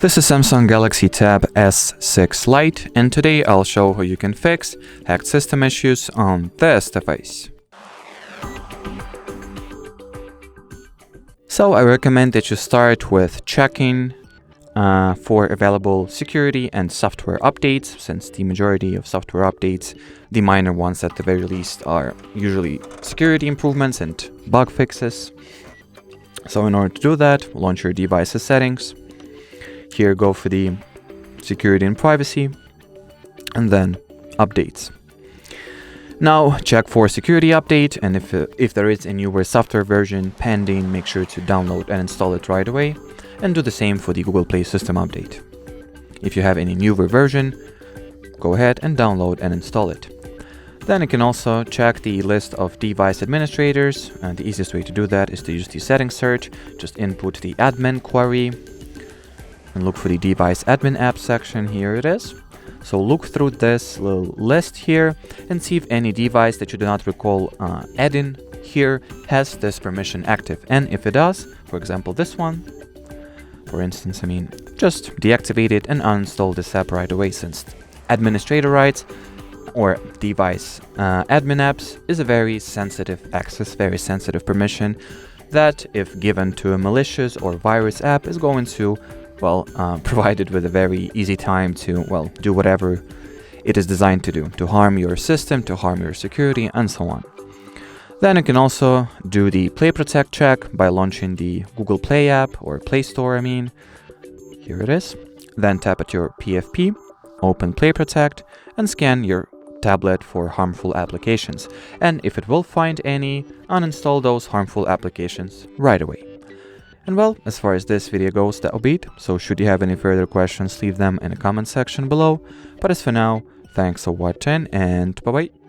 This is Samsung Galaxy Tab S6 Lite, and today I'll show how you can fix hacked system issues on this device. So I recommend that you start with checking for available security and software updates, since the majority of software updates, the minor ones at the very least, are usually security improvements and bug fixes. So in order to do that, launch your device's settings. Here, go for the security and privacy, and then updates. Now check for security update, and if there is a newer software version pending, make sure to download and install it right away, and do the same for the Google Play system update. If you have any newer version, go ahead and download and install it. Then you can also check the list of device administrators, and the easiest way to do that is to use the settings search. Just input the admin query and look for the device admin app section. Here it is. So look through this little list here and see if any device that you do not recall adding here has this permission active. And if it does, for example this one, for instance, just deactivate it and uninstall this app right away, since administrator rights or device admin apps is a very sensitive access, very sensitive permission that, if given to a malicious or virus app, is going to provide it with a very easy time to, do whatever it is designed to do, to harm your system, to harm your security, and so on. Then you can also do the Play Protect check by launching the Google Play app, or Play Store, Here it is. Then tap at your PFP, open Play Protect, and scan your tablet for harmful applications. And if it will find any, uninstall those harmful applications right away. And as far as this video goes, that'll be it. So should you have any further questions, leave them in the comment section below. But as for now, thanks for watching, and bye bye.